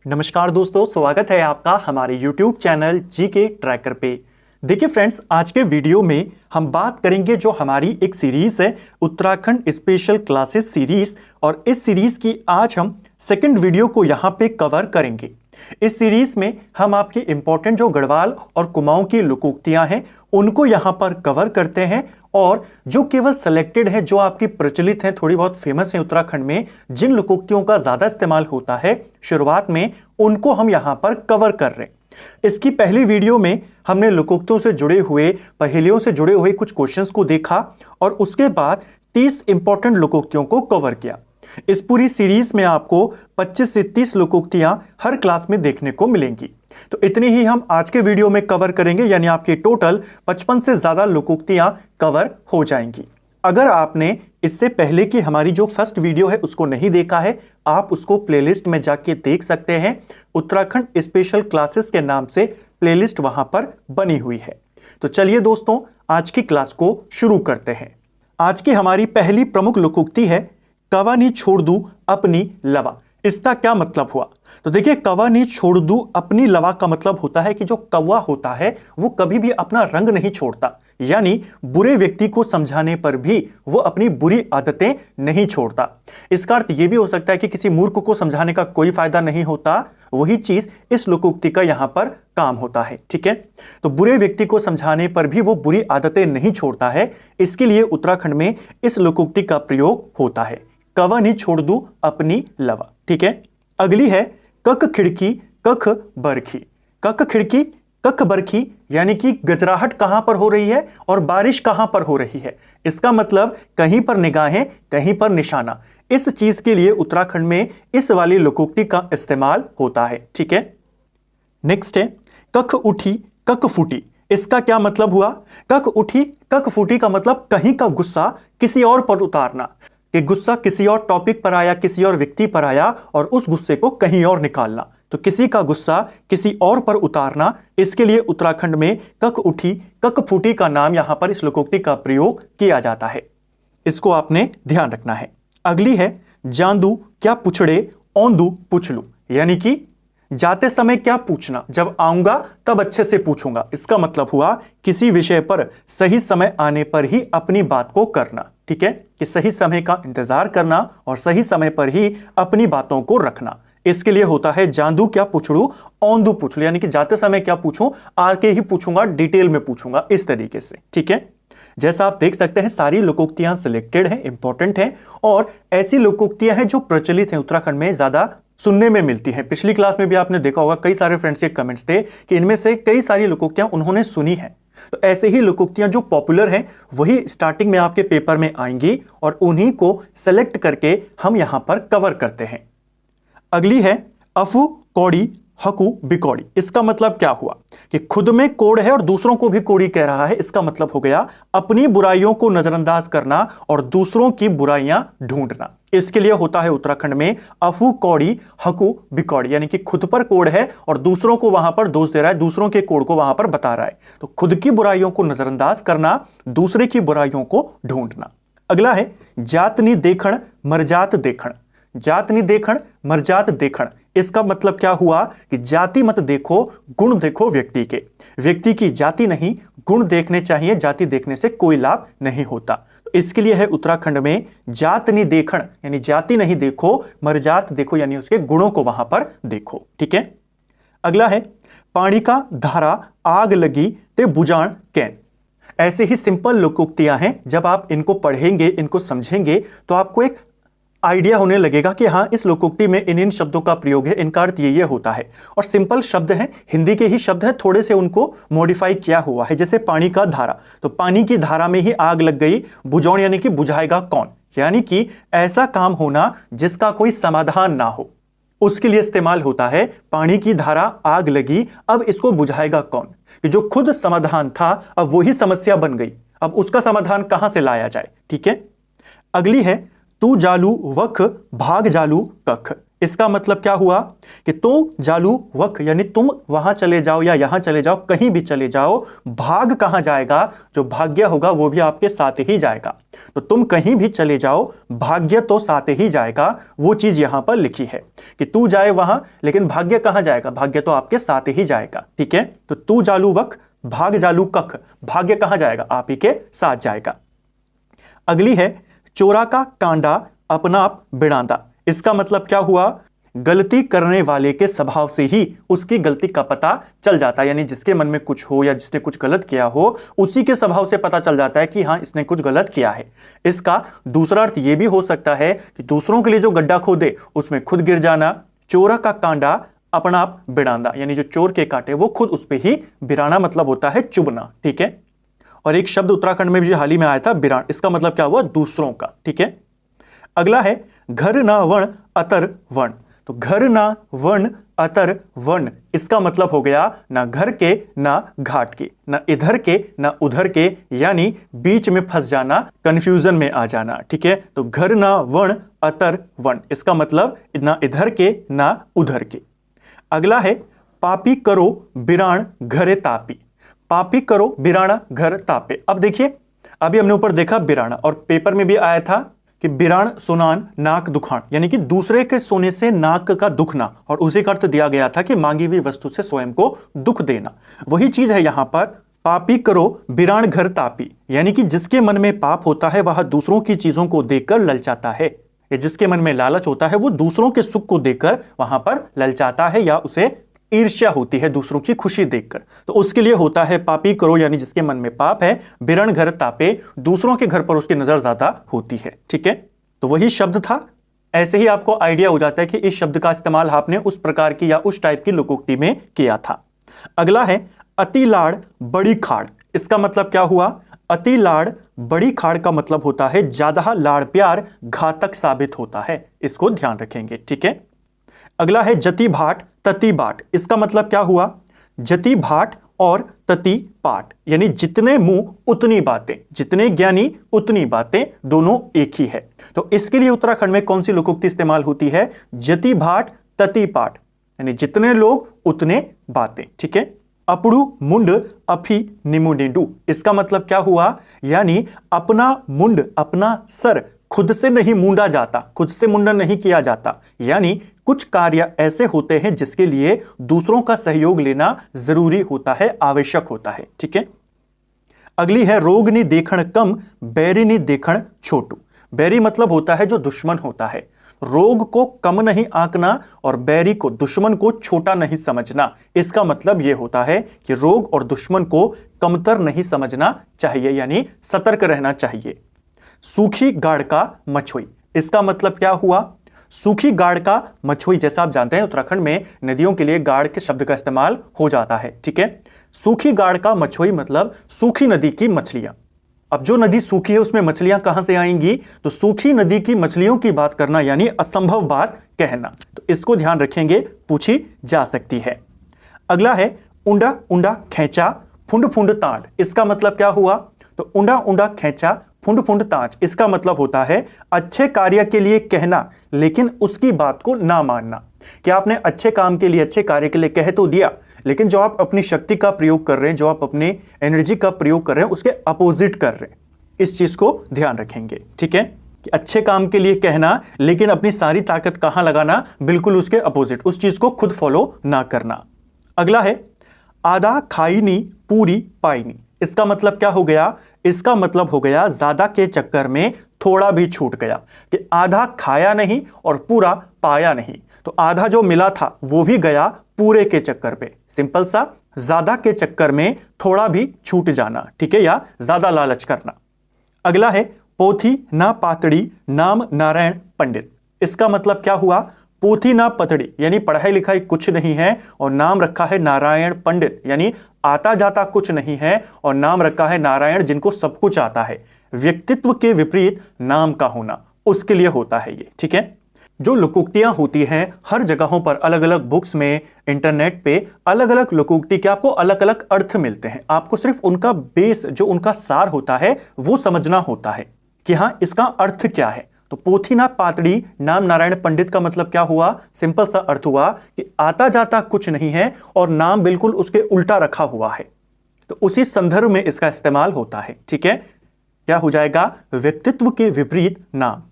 नमस्कार दोस्तों, स्वागत है आपका हमारे YouTube चैनल जीके ट्रैकर पे। देखिए फ्रेंड्स, आज के वीडियो में हम बात करेंगे जो हमारी एक सीरीज है उत्तराखंड स्पेशल क्लासेस सीरीज, और इस सीरीज की आज हम सेकंड वीडियो को यहाँ पे कवर करेंगे। इस सीरीज में हम आपकी इंपॉर्टेंट जो गढ़वाल और कुमाऊं की लोकोक्तियां हैं उनको यहाँ पर कवर करते हैं, और जो केवल सेलेक्टेड है, जो आपकी प्रचलित हैं, थोड़ी बहुत फेमस हैं उत्तराखंड में, जिन लोकोक्तियों का ज्यादा इस्तेमाल होता है शुरुआत में, उनको हम यहाँ पर कवर कर रहे हैं। इसकी पहली वीडियो में हमने लोकोक्तियों से जुड़े हुए, पहेलियों से जुड़े हुए कुछ क्वेश्चंस को देखा और उसके बाद 30 इंपॉर्टेंट लोकोक्तियों को कवर किया। इस पूरी सीरीज में आपको 25 से 30 लोकोक्तियां हर क्लास में देखने को मिलेंगी। तो इतनी ही हम आज के वीडियो में कवर करेंगे, यानी आपके टोटल 55 से ज्यादा लोकोक्तियां कवर हो जाएंगी। अगर आपने इससे पहले की हमारी जो फर्स्ट वीडियो है उसको नहीं देखा है, आप उसको प्लेलिस्ट में जाके देख सकते हैं। उत्तराखंड स्पेशल क्लासेस के नाम से प्लेलिस्ट वहां पर बनी हुई है। तो चलिए दोस्तों, आज की क्लास को शुरू करते हैं। आज की हमारी पहली प्रमुख लोकोक्ति है कवा नी छोड़ दूं अपनी लवा। इसका क्या मतलब हुआ? तो देखिए, कवा नी छोड़ दूं अपनी लवा का मतलब होता है कि जो कौवा होता है वो कभी भी अपना रंग नहीं छोड़ता, यानी बुरे व्यक्ति को समझाने पर भी वो अपनी बुरी आदतें नहीं छोड़ता। इसका अर्थ ये भी हो सकता है कि किसी मूर्ख को समझाने का कोई फायदा नहीं होता, वही चीज इस लोकोक्ति का यहां पर काम होता है। ठीक है, तो बुरे व्यक्ति को समझाने पर भी वो बुरी आदतें नहीं छोड़ता है, इसके लिए उत्तराखंड में इस लोकोक्ति का प्रयोग होता है, कवा नी छोड़ दूं अपनी लवा। ठीक है, अगली है कक खिड़की कख बरखी। कक खिड़की कख बरखी, यानी कि गजराहट कहां पर हो रही है और बारिश कहां पर हो रही है। इसका मतलब कहीं पर निगाहें, कहीं पर निशाना। इस चीज के लिए उत्तराखंड में इस वाली लोकोक्ति का इस्तेमाल होता है। ठीक है, नेक्स्ट है कख उठी कक फूटी। इसका क्या मतलब हुआ? कख उठी कक फूटी का मतलब कहीं का गुस्सा किसी और पर उतारना, कि गुस्सा किसी और टॉपिक पर आया, किसी और व्यक्ति पर आया और उस गुस्से को कहीं और निकालना। तो किसी का गुस्सा किसी और पर उतारना, इसके लिए उत्तराखंड में कख उठी कक फूटी का नाम यहां पर इस लोकोक्ति का प्रयोग किया जाता है। इसको आपने ध्यान रखना है। अगली है जांदू क्या पुछड़े औंदू पूछ लू, यानी कि जाते समय क्या पूछना, जब आऊंगा तब अच्छे से पूछूंगा। इसका मतलब हुआ किसी विषय पर सही समय आने पर ही अपनी बात को करना। ठीक है, कि सही समय का इंतजार करना और सही समय पर ही अपनी बातों को रखना। इसके लिए होता है जांदू क्या पूछड़ू औंदू पूछ लू, यानी कि जाते समय क्या पूछूं, आके ही पूछूंगा, डिटेल में पूछूंगा, इस तरीके से। ठीक है, जैसा आप देख सकते हैं सारी लोकोक्तियां सिलेक्टेड हैं, इंपॉर्टेंट हैं, और ऐसी लोकोक्तियां हैं जो प्रचलित हैं, उत्तराखंड में ज्यादा सुनने में मिलती हैं। पिछली क्लास में भी आपने देखा होगा, कई सारे फ्रेंड्स के कमेंट्स थे कि इनमें से कई सारी लोकोक्तियां उन्होंने सुनी हैं। तो ऐसे ही लोकोक्तियां जो पॉपुलर हैं वही स्टार्टिंग में आपके पेपर में आएंगी और उन्हीं को सेलेक्ट करके हम यहां पर कवर करते हैं। अगली है अफू कौड़ी हकू बिकौड़ी। इसका मतलब क्या हुआ कि खुद में कोड़ है और दूसरों को भी कोड़ी कह रहा है। इसका मतलब हो गया अपनी बुराइयों को नजरअंदाज करना और दूसरों की बुराइयां ढूंढना। इसके लिए होता है उत्तराखंड में अफू कौड़ी हकू बिकौड़ी, यानी कि खुद पर कोड़ है और दूसरों को वहां पर दोष दे रहा है, दूसरों के कोड़ को वहां पर बता रहा है। तो खुद की बुराइयों को नजरअंदाज करना, दूसरे की बुराइयों को ढूंढना। अगला है जातनी देखण मरजात देखण। जातनी देखण मरजात देखण, इसका मतलब क्या हुआ कि जाति मत देखो, गुण देखो व्यक्ति के। व्यक्ति की जाति नहीं, गुण देखने चाहिए, जाति देखने से कोई लाभ नहीं होता। तो इसके लिए है उत्तराखंड में जातनी देखण, यानी जाति नहीं देखो, मरजात देखो, यानी उसके गुणों को वहां पर देखो। ठीक है, अगला है पानी का धारा आग लगी ते बुजाण कैन। ऐसे ही सिंपल लोकोक्तियां हैं, जब आप इनको पढ़ेंगे, इनको समझेंगे, तो आपको एक आइडिया होने लगेगा कि हाँ, इस लोकोक्ति में इन शब्दों का प्रयोग है, इनका अर्थ ये होता है। और सिंपल शब्द हैं, हिंदी के ही शब्द हैं, थोड़े से उनको मॉडिफाई किया हुआ है। जैसे पानी का धारा, तो पानी की धारा में ही आग लग गई। बुझाउण यानी कि बुझाएगा कौन, यानी कि ऐसा काम होना जिसका कोई समाधान ना हो, उसके लिए इस्तेमाल होता है पानी की धारा आग लगी, अब इसको बुझाएगा कौन, कि जो खुद समाधान था अब वही समस्या बन गई, अब उसका समाधान कहां से लाया जाए। ठीक है, अगली है तू जालू वख भाग जालू कख। इसका मतलब क्या हुआ कि तो जालू वक, यानी तुम वहां चले जाओ या यहां चले जाओ, कहीं भी चले जाओ, भाग कहां जाएगा, जो भाग्य होगा वो भी आपके साथ ही जाएगा। तो तुम कहीं भी चले जाओ, भाग्य तो साथ ही जाएगा, वो चीज यहां पर लिखी है कि तू जाए वहां, लेकिन भाग्य कहां जाएगा, भाग्य तो आपके साथ ही जाएगा। ठीक है, तो तू जालू वक, भाग जालू कख, भाग्य कहां जाएगा, आप ही के साथ जाएगा। अगली है चोरा का कांडा अपना आप बिड़ांदा। इसका मतलब क्या हुआ, गलती करने वाले के स्वभाव से ही उसकी गलती का पता चल जाता है, यानी जिसके मन में कुछ हो या जिसने कुछ गलत किया हो उसी के स्वभाव से पता चल जाता है कि हाँ इसने कुछ गलत किया है। इसका दूसरा अर्थ यह भी हो सकता है कि दूसरों के लिए जो गड्ढा खोदे उसमें खुद गिर जाना। चोरा का कांडा अपना आप बिड़ांदा, यानी जो चोर के कांटे वो खुद उस पर ही बिराना, मतलब होता है चुभना। ठीक है, और एक शब्द उत्तराखंड में भी हाल ही में आया था बिरान, इसका मतलब क्या हुआ, दूसरों का। ठीक है, अगला है घर ना वन अतर वन। तो घर ना वन अतर वन, इसका मतलब हो गया ना घर के ना घाट के, ना इधर के ना उधर के, यानी बीच में फंस जाना, कंफ्यूजन में आ जाना। ठीक है, तो घर ना वन अतर वन, इसका मतलब ना इधर के ना उधर के। अगला है पापी करो बिराण घरे तापी। पापी करो बिराना घर तापे। अब देखिए, अभी हमने ऊपर देखा बिराना, और पेपर में भी आया था कि बिराण सुनान नाक दुखान, यानी कि दूसरे के सोने से नाक का दुखना, और उसी का अर्थ दिया गया था कि मांगी हुई वस्तु से स्वयं को दुख देना। वही चीज है यहां पर, पापी करो बिराण घर तापी, यानी कि जिसके मन में पाप होता है वह दूसरों की चीजों को देखकर ललचाता है, या जिसके मन में लालच होता है वो दूसरों के सुख को देखकर वहां पर ललचाता है, या उसे ईर्ष्या होती है दूसरों की खुशी देखकर। तो उसके लिए होता है पापी करो, यानी जिसके मन में पाप है, बिरण घर तापे, दूसरों के घर पर उसकी नजर ज्यादा होती है। ठीक है, तो वही शब्द था। ऐसे ही आपको आइडिया हो जाता है कि इस शब्द का इस्तेमाल आपने उस प्रकार की या उस टाइप की लोकोक्ति में किया था। अगला है अति लाड़ बड़ी खाड़। इसका मतलब क्या हुआ, अति लाड़ बड़ी खाड़ का मतलब होता है ज्यादा लाड़ प्यार घातक साबित होता है, इसको ध्यान रखेंगे। ठीक है, अगला है जति भाट तति बाट। इसका मतलब क्या हुआ, जति भाट और तति पाट, यानी जितने मुंह उतनी बातें, जितने ज्ञानी उतनी बातें, दोनों एक ही है। तो इसके लिए उत्तराखंड में कौन सी लोकोक्ति इस्तेमाल होती है, जति भाट तति पाट, यानी जितने लोग उतने बातें। ठीक है, अपड़ू मुंड अफी निमुनिडू। इसका मतलब क्या हुआ, यानी अपना मुंड, अपना सर खुद से नहीं मूंडा जाता, खुद से मुंडन नहीं किया जाता, यानी कुछ कार्य ऐसे होते हैं जिसके लिए दूसरों का सहयोग लेना जरूरी होता है, आवश्यक होता है। ठीक है, अगली है रोग नी देखण कम बैरी नी देखण छोटू। बैरी मतलब होता है जो दुश्मन होता है, रोग को कम नहीं आंकना और बैरी को, दुश्मन को छोटा नहीं समझना। इसका मतलब यह होता है कि रोग और दुश्मन को कमतर नहीं समझना चाहिए, यानी सतर्क रहना चाहिए। सूखी गाड़ का मछोई। इसका मतलब क्या हुआ, सूखी गाड़ का मछोई, जैसा आप जानते हैं उत्तराखंड में नदियों के लिए गाड़ के शब्द का इस्तेमाल हो जाता है। ठीक है, सूखी गाड़ का मछोई मतलब सूखी नदी की मछलियां। अब जो नदी सूखी है उसमें मछलियां कहां से आएंगी, तो सूखी नदी की मछलियों की बात करना यानी असंभव बात कहना। तो इसको ध्यान रखेंगे, पूछी जा सकती है। अगला है उंडा उंडा खेचा फुंड फुंड तांड। इसका मतलब क्या हुआ, तो उंडा उंडा खेचा फुंड फुंड तांच, इसका मतलब होता है अच्छे कार्य के लिए कहना लेकिन उसकी बात को ना मानना। कि आपने अच्छे काम के लिए, अच्छे कार्य के लिए कह तो दिया, लेकिन जो आप अपनी शक्ति का प्रयोग कर रहे हैं, जो आप अपनी एनर्जी का प्रयोग कर रहे हैं, उसके अपोजिट कर रहे हैं। इस चीज को ध्यान रखेंगे। ठीक है, कि अच्छे काम के लिए कहना लेकिन अपनी सारी ताकत कहां लगाना, बिल्कुल उसके अपोजिट, उस चीज को खुद फॉलो ना करना। अगला है आधा खाई नी पूरी पाई नी। इसका मतलब क्या हो गया, इसका मतलब हो गया ज्यादा के चक्कर में थोड़ा भी छूट गया, कि आधा खाया नहीं और पूरा पाया नहीं। तो आधा जो मिला था वो भी गया पूरे के चक्कर पे। सिंपल सा, ज्यादा के चक्कर में थोड़ा भी छूट जाना। ठीक है, या ज्यादा लालच करना। अगला है पोथी ना पातड़ी नाम नारायण पंडित। इसका मतलब क्या हुआ, पोथी ना पतड़ी, यानी पढ़ाई लिखाई कुछ नहीं है और नाम रखा है नारायण पंडित, यानी आता जाता कुछ नहीं है और नाम रखा है नारायण जिनको सब कुछ आता है। व्यक्तित्व के विपरीत नाम का होना, उसके लिए होता है ये। ठीक है, जो लोकोक्तियां होती हैं हर जगहों पर, अलग अलग बुक्स में, इंटरनेट पे अलग अलग लोकोक्ति के आपको अलग अलग अर्थ मिलते हैं। आपको सिर्फ उनका बेस, जो उनका सार होता है वो समझना होता है कि हाँ इसका अर्थ क्या है। तो पोथी ना पातड़ी नाम नारायण पंडित का मतलब क्या हुआ? सिंपल सा अर्थ हुआ कि आता जाता कुछ नहीं है और नाम बिल्कुल उसके उल्टा रखा हुआ है, तो उसी संदर्भ में इसका इस्तेमाल होता है। ठीक है, क्या हो जाएगा? व्यक्तित्व के विपरीत नाम।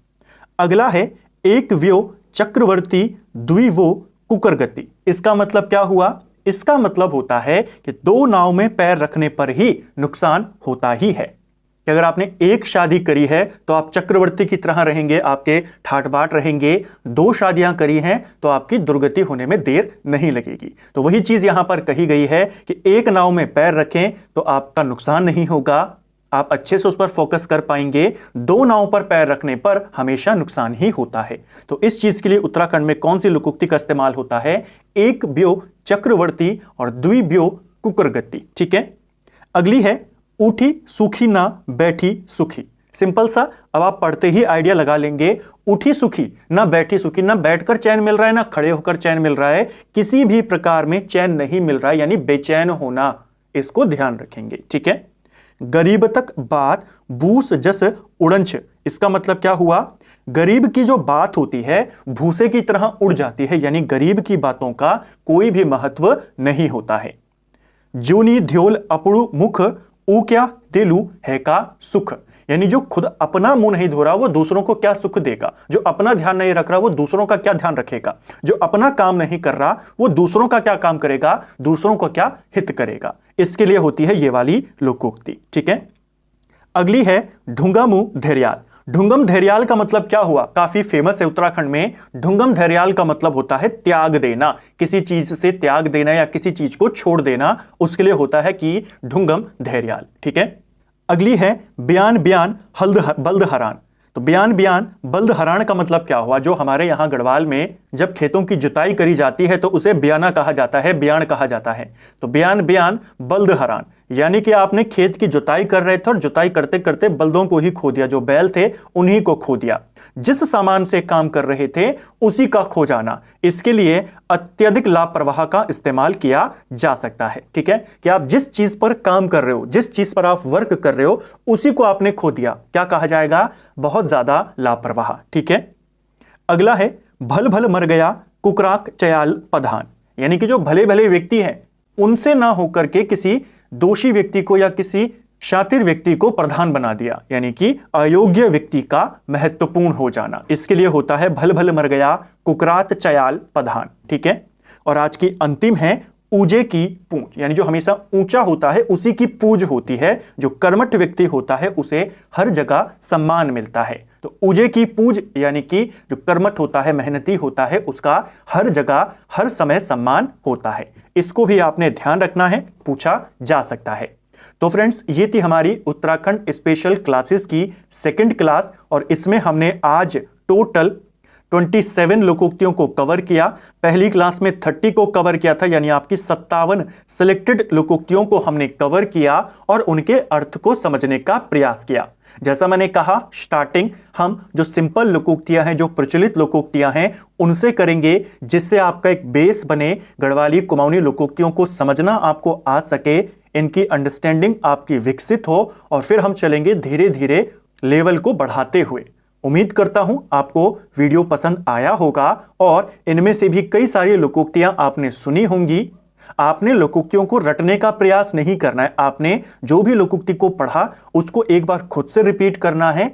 अगला है एक व्यो चक्रवर्ती द्विवो कुकरगति। इसका मतलब क्या हुआ? इसका मतलब होता है कि दो नाव में पैर रखने पर ही नुकसान होता ही है। कि अगर आपने एक शादी करी है तो आप चक्रवर्ती की तरह रहेंगे, आपके ठाट बाट रहेंगे। दो शादियां करी हैं तो आपकी दुर्गति होने में देर नहीं लगेगी। तो वही चीज यहां पर कही गई है कि एक नाव में पैर रखें तो आपका नुकसान नहीं होगा, आप अच्छे से उस पर फोकस कर पाएंगे। दो नाव पर पैर रखने पर हमेशा नुकसान ही होता है। तो इस चीज के लिए उत्तराखंड में कौन सी लोकोक्ति का इस्तेमाल होता है? एक व्यो चक्रवर्ती और द्विव्यो कुकरगति। ठीक है, अगली है उठी सुखी ना बैठी सुखी। सिंपल सा, अब आप पढ़ते ही आइडिया लगा लेंगे। उठी सुखी ना बैठी सुखी, ना बैठकर चैन मिल रहा है ना खड़े होकर चैन मिल रहा है, किसी भी प्रकार में चैन नहीं मिल रहा है, यानी बेचैन होना, इसको ध्यान रखेंगे। ठीक है, गरीब तक बात बूस जस उड़ंछ। इसका मतलब क्या हुआ? गरीब की जो बात होती है भूसे की तरह उड़ जाती है, यानी गरीब की बातों का कोई भी महत्व नहीं होता है। जूनी ध्योल अपड़ु मुख ऊ क्या दिलू है का सुख। यानी जो खुद अपना मुंह नहीं धो रहा वो दूसरों को क्या सुख देगा, जो अपना ध्यान नहीं रख रहा वो दूसरों का क्या ध्यान रखेगा, जो अपना काम नहीं कर रहा वो दूसरों का क्या काम करेगा, दूसरों को क्या हित करेगा। इसके लिए होती है ये वाली लोकोक्ति। ठीक है, अगली है ढूंगामू धैर्याल। ढुंगम धैर्याल का मतलब क्या हुआ? काफी फेमस है उत्तराखंड में। ढुंगम धैर्याल का मतलब होता है त्याग देना, किसी चीज से त्याग देना या किसी चीज को छोड़ देना, उसके लिए होता है कि ढुंगम धैर्याल। ठीक है, अगली है बयान बयान बल्द हरान। तो बयान बयान बल्द हरान का मतलब क्या हुआ? जो हमारे यहां गढ़वाल में जब खेतों की जुताई करी जाती है तो उसे बयाना कहा जाता है, बयान कहा जाता है। तो बयान बयान बल्द हरान, यानी कि आपने खेत की जुताई कर रहे थे और जुताई करते करते बल्दों को ही खो दिया, जो बैल थे उन्हीं को खो दिया। जिस सामान से काम कर रहे थे उसी का खो जाना, इसके लिए अत्यधिक लापरवाह का इस्तेमाल किया जा सकता है। ठीक है, कि आप जिस चीज पर काम कर रहे हो, जिस चीज पर आप वर्क कर रहे हो, उसी को आपने खो दिया, क्या कहा जाएगा? बहुत ज्यादा लापरवाह। ठीक है, अगला है भल भल मर गया कुकराक चयाल पधान। यानी कि जो भले भले व्यक्ति हैं उनसे ना होकर के किसी दोषी व्यक्ति को या किसी शातिर व्यक्ति को प्रधान बना दिया, यानी कि अयोग्य व्यक्ति का महत्वपूर्ण हो जाना। इसके लिए होता है भल भल मर गया कुकरात चयाल पधान। ठीक है, और आज की अंतिम है ऊजे की पूंछ। यानी जो हमेशा ऊंचा होता है उसी की पूज होती है, जो कर्मठ व्यक्ति होता है उसे हर जगह सम्मान मिलता है। तो ऊजे की पूज यानी कि जो कर्मठ होता है, मेहनती होता है, उसका हर जगह हर समय सम्मान होता है। इसको भी आपने ध्यान रखना है, पूछा जा सकता है। तो फ्रेंड्स, ये थी हमारी उत्तराखंड स्पेशल क्लासेस की सेकंड क्लास, और इसमें हमने आज टोटल 27 लोकोक्तियों को कवर किया। पहली क्लास में 30 को कवर किया था, यानी आपकी 57 सिलेक्टेड लोकोक्तियों को हमने कवर किया और उनके अर्थ को समझने का प्रयास किया। जैसा मैंने कहा स्टार्टिंग, हम जो सिंपल लोकोक्तियां हैं, जो प्रचलित लोकोक्तियां हैं, उनसे करेंगे, जिससे आपका एक बेस बने, गढ़वाली कुमाऊनी लोकोक्तियों को समझना आपको आ सके, इनकी अंडरस्टैंडिंग आपकी विकसित हो, और फिर हम चलेंगे धीरे धीरे लेवल को बढ़ाते हुए। उम्मीद करता हूं आपको वीडियो पसंद आया होगा और इनमें से भी कई सारी लोकोक्तियां आपने सुनी होंगी। आपने लोकोक्तियों को रटने का प्रयास नहीं करना है, आपने जो भी लोकोक्ति को पढ़ा उसको एक बार खुद से रिपीट करना है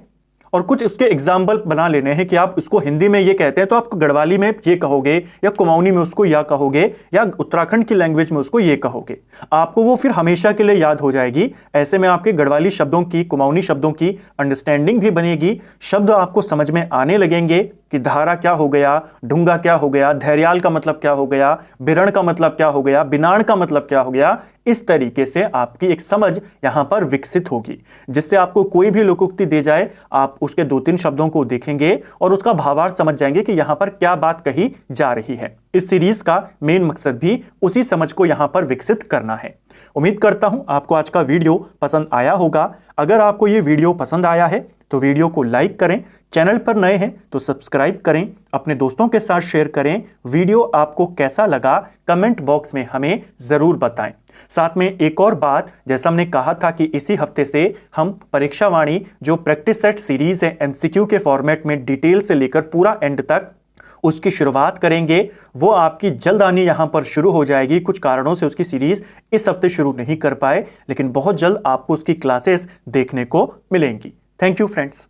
और कुछ उसके एग्जाम्पल बना लेने हैं कि आप इसको हिंदी में ये कहते हैं तो आप गढ़वाली में ये कहोगे, या कुमाऊनी में उसको या कहोगे, या उत्तराखंड की लैंग्वेज में उसको ये कहोगे। आपको वो फिर हमेशा के लिए याद हो जाएगी। ऐसे में आपके गढ़वाली शब्दों की, कुमाऊनी शब्दों की अंडरस्टैंडिंग भी बनेगी, शब्द आपको समझ में आने लगेंगे कि धारा क्या हो गया, ढूंगा क्या हो गया, धैर्याल का मतलब क्या हो गया, बिरण का मतलब क्या हो गया, बिनाण का मतलब क्या हो गया। इस तरीके से आपकी एक समझ यहां पर विकसित होगी, जिससे आपको कोई भी लोकोक्ति दे जाए आप उसके 2-3 शब्दों को देखेंगे और उसका भावार्थ समझ जाएंगे कि यहां पर क्या बात कही जा रही है। इस सीरीज का मेन मकसद भी उसी समझ को यहां पर विकसित करना है। उम्मीद करता हूं आपको आज का वीडियो पसंद आया होगा। अगर आपको ये वीडियो पसंद आया है तो वीडियो को लाइक करें, चैनल पर नए हैं तो सब्सक्राइब करें, अपने दोस्तों के साथ शेयर करें। वीडियो आपको कैसा लगा कमेंट बॉक्स में हमें जरूर बताएं। साथ में एक और बात, जैसा हमने कहा था कि इसी हफ्ते से हम परीक्षा वाणी जो प्रैक्टिस सेट सीरीज है एमसीक्यू के फॉर्मेट में डिटेल से लेकर पूरा एंड तक उसकी शुरुआत करेंगे। वो आपकी जल्द आनी यहां पर शुरू हो जाएगी। कुछ कारणों से उसकी सीरीज इस हफ्ते शुरू नहीं कर पाए, लेकिन बहुत जल्द आपको उसकी क्लासेस देखने को मिलेंगी। Thank you friends.